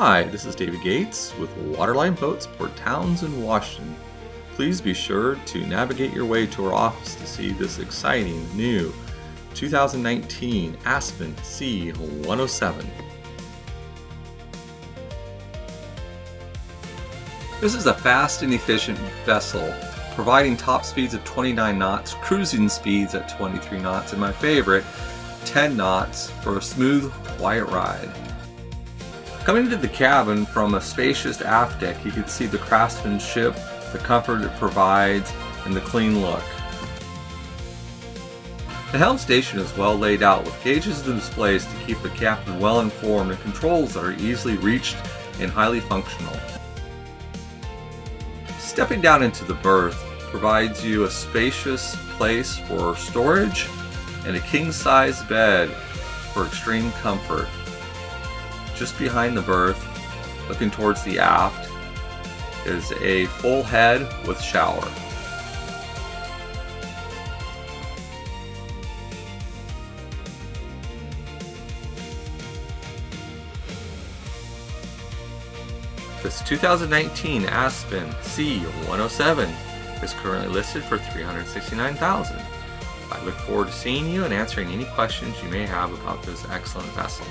Hi, this is David Gates with Waterline Boats, Port Townsend, Washington. Please be sure to navigate your way to our office to see this exciting new 2019 Aspen C107. This is a fast and efficient vessel, providing top speeds of 29 knots, cruising speeds at 23 knots, and my favorite, 10 knots for a smooth, quiet ride. Coming into the cabin from a spacious aft deck, you can see the craftsmanship, the comfort it provides, and the clean look. The helm station is well laid out with gauges and displays to keep the captain well informed, and controls that are easily reached and highly functional. Stepping down into the berth provides you a spacious place for storage and a king-size bed for extreme comfort. Just behind the berth, looking towards the aft, is a full head with shower. This 2019 Aspen C107 is currently listed for $369,000. I look forward to seeing you and answering any questions you may have about this excellent vessel.